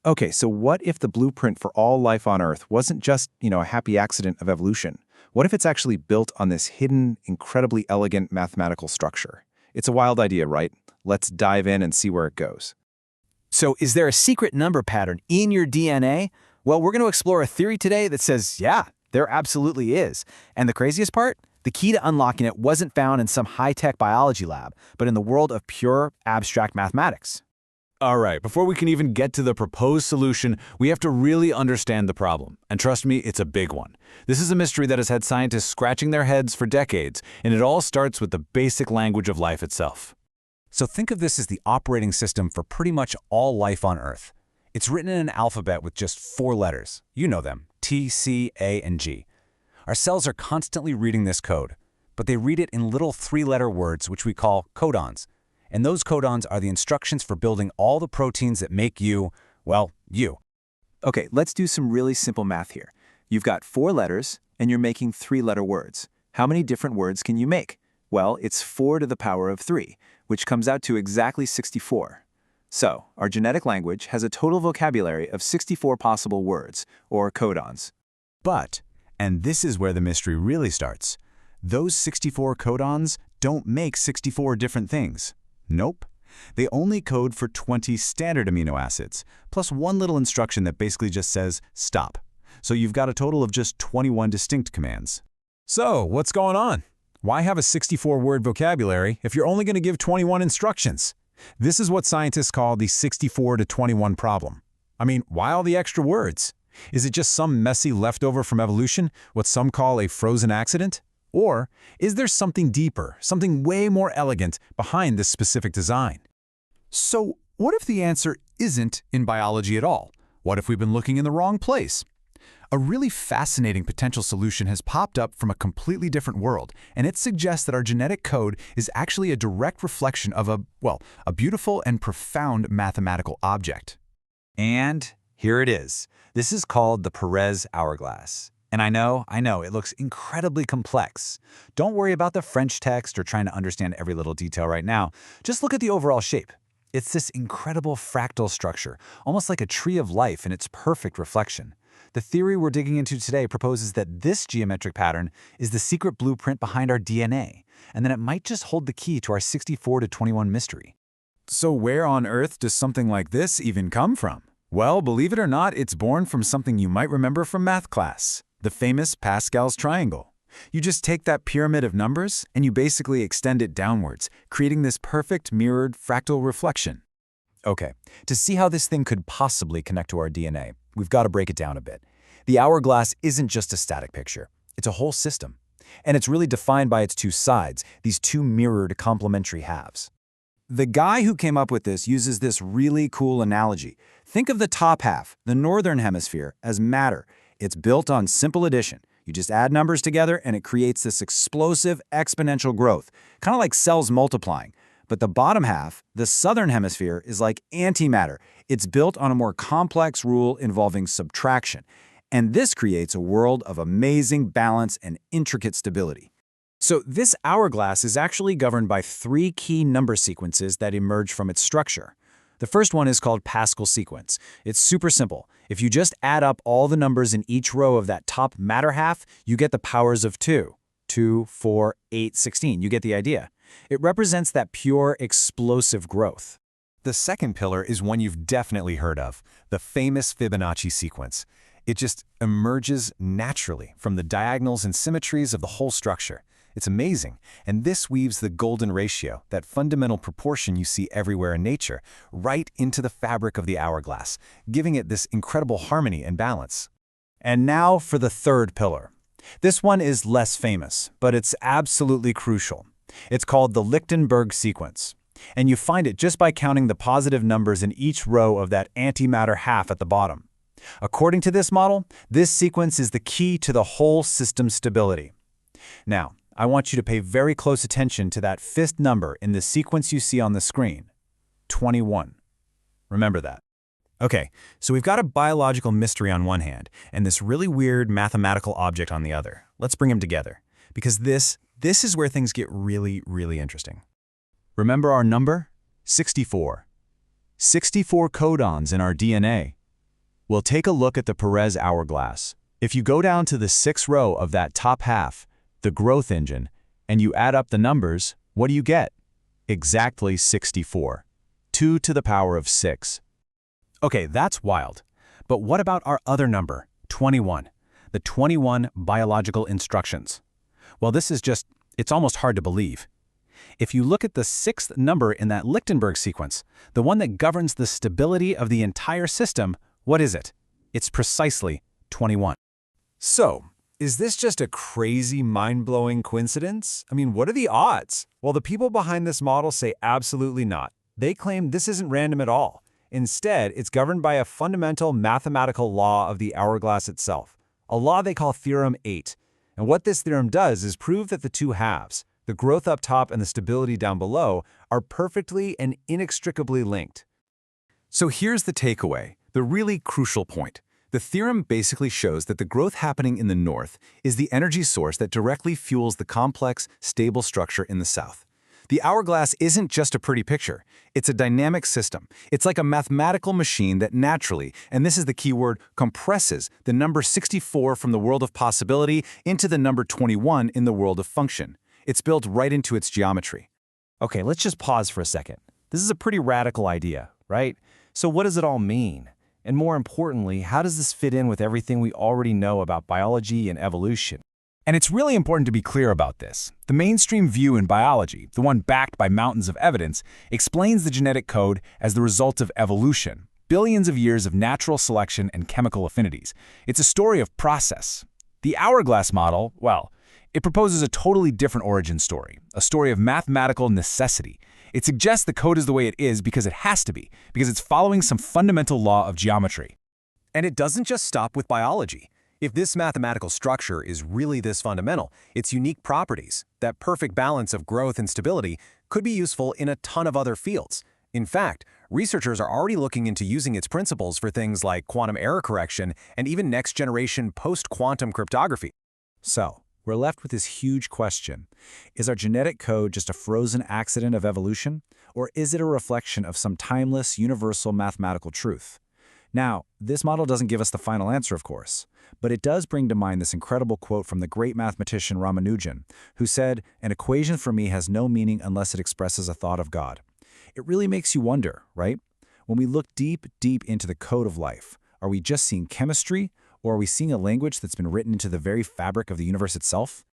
Okay, so what if the blueprint for all life on Earth wasn't just, a happy accident of evolution? What if it's actually built on this hidden, incredibly elegant mathematical structure? It's a wild idea, right? Let's dive in and see where it goes. So is there a secret number pattern in your DNA? Well, we're going to explore a theory today that says, yeah, there absolutely is. And the craziest part? The key to unlocking it wasn't found in some high-tech biology lab, but in the world of pure, abstract mathematics. All right, before we can even get to the proposed solution, we have to really understand the problem. And trust me, it's a big one. This is a mystery that has had scientists scratching their heads for decades, and it all starts with the basic language of life itself. So think of this as the operating system for pretty much all life on Earth. It's written in an alphabet with just 4 letters. You know them, T, C, A, and G. Our cells are constantly reading this code, but they read it in little 3-letter words, which we call codons. And those codons are the instructions for building all the proteins that make you, well, you. Okay, let's do some really simple math here. You've got 4 letters, and you're making 3-letter words. How many different words can you make? Well, it's 4 to the power of 3, which comes out to exactly 64. So, our genetic language has a total vocabulary of 64 possible words, or codons. But, and this is where the mystery really starts, those 64 codons don't make 64 different things. Nope. They only code for 20 standard amino acids, plus one little instruction that basically just says, stop. So you've got a total of just 21 distinct commands. So, what's going on? Why have a 64-word vocabulary if you're only going to give 21 instructions? This is what scientists call the 64 to 21 problem. I mean, why all the extra words? Is it just some messy leftover from evolution, what some call a frozen accident? Or is there something deeper, something way more elegant behind this specific design? So, what if the answer isn't in biology at all? What if we've been looking in the wrong place? A really fascinating potential solution has popped up from a completely different world, and it suggests that our genetic code is actually a direct reflection of a beautiful and profound mathematical object. And here it is. This is called the Perez hourglass. And I know, it looks incredibly complex. Don't worry about the French text or trying to understand every little detail right now. Just look at the overall shape. It's this incredible fractal structure, almost like a tree of life in its perfect reflection. The theory we're digging into today proposes that this geometric pattern is the secret blueprint behind our DNA, and that it might just hold the key to our 64 to 21 mystery. So where on earth does something like this even come from? Well, believe it or not, it's born from something you might remember from math class. The famous Pascal's triangle. You just take that pyramid of numbers and you basically extend it downwards, creating this perfect mirrored fractal reflection. Okay, to see how this thing could possibly connect to our DNA, we've got to break it down a bit. The hourglass isn't just a static picture, it's a whole system. And it's really defined by its 2 sides, these 2 mirrored complementary halves. The guy who came up with this uses this really cool analogy. Think of the top half, the northern hemisphere, as matter. It's built on simple addition. You just add numbers together and it creates this explosive exponential growth, kind of like cells multiplying. But the bottom half, the southern hemisphere, is like antimatter. It's built on a more complex rule involving subtraction. And this creates a world of amazing balance and intricate stability. So this hourglass is actually governed by 3 key number sequences that emerge from its structure. The first one is called Pascal sequence. It's super simple. If you just add up all the numbers in each row of that top matter half, you get the powers of 2. 2, 4, 8, 16. You get the idea. It represents that pure, explosive growth. The second pillar is one you've definitely heard of, the famous Fibonacci sequence. It just emerges naturally from the diagonals and symmetries of the whole structure. It's amazing, and this weaves the golden ratio, that fundamental proportion you see everywhere in nature, right into the fabric of the hourglass, giving it this incredible harmony and balance. And now for the third pillar. This one is less famous, but it's absolutely crucial. It's called the Lichtenberg sequence, and you find it just by counting the positive numbers in each row of that antimatter half at the bottom. According to this model, this sequence is the key to the whole system's stability. Now, I want you to pay very close attention to that 5th number in the sequence you see on the screen, 21. Remember that. Okay, so we've got a biological mystery on one hand, and this really weird mathematical object on the other. Let's bring them together, because this is where things get really, really interesting. Remember our number? 64. 64 codons in our DNA. Well, take a look at the Perez hourglass. If you go down to the sixth row of that top half, the growth engine, and you add up the numbers, what do you get? Exactly 64. 2 to the power of 6. Okay, that's wild. But what about our other number, 21? The 21 biological instructions. Well, it's almost hard to believe. If you look at the sixth number in that Lichtenberg sequence, the one that governs the stability of the entire system, what is it? It's precisely 21. So, is this just a crazy, mind-blowing coincidence? I mean, what are the odds? Well, the people behind this model say absolutely not. They claim this isn't random at all. Instead, it's governed by a fundamental mathematical law of the hourglass itself, a law they call Theorem 8. And what this theorem does is prove that the two halves, the growth up top and the stability down below, are perfectly and inextricably linked. So here's the takeaway, the really crucial point. The theorem basically shows that the growth happening in the north is the energy source that directly fuels the complex, stable structure in the south. The hourglass isn't just a pretty picture. It's a dynamic system. It's like a mathematical machine that naturally, and this is the key word, compresses the number 64 from the world of possibility into the number 21 in the world of function. It's built right into its geometry. Okay, let's just pause for a second. This is a pretty radical idea, right? So what does it all mean? And more importantly, how does this fit in with everything we already know about biology and evolution? And it's really important to be clear about this. The mainstream view in biology, the one backed by mountains of evidence, explains the genetic code as the result of evolution, billions of years of natural selection and chemical affinities. It's a story of process. The hourglass model, well, it proposes a totally different origin story, a story of mathematical necessity. It suggests the code is the way it is because it has to be, because it's following some fundamental law of geometry. And it doesn't just stop with biology. If this mathematical structure is really this fundamental, its unique properties, that perfect balance of growth and stability, could be useful in a ton of other fields. In fact, researchers are already looking into using its principles for things like quantum error correction and even next-generation post-quantum cryptography. So, we're left with this huge question. Is our genetic code just a frozen accident of evolution? Or is it a reflection of some timeless, universal mathematical truth? Now, this model doesn't give us the final answer, of course, but it does bring to mind this incredible quote from the great mathematician Ramanujan, who said, "An equation for me has no meaning unless it expresses a thought of God." It really makes you wonder, right? When we look deep, deep into the code of life, are we just seeing chemistry, or are we seeing a language that's been written into the very fabric of the universe itself?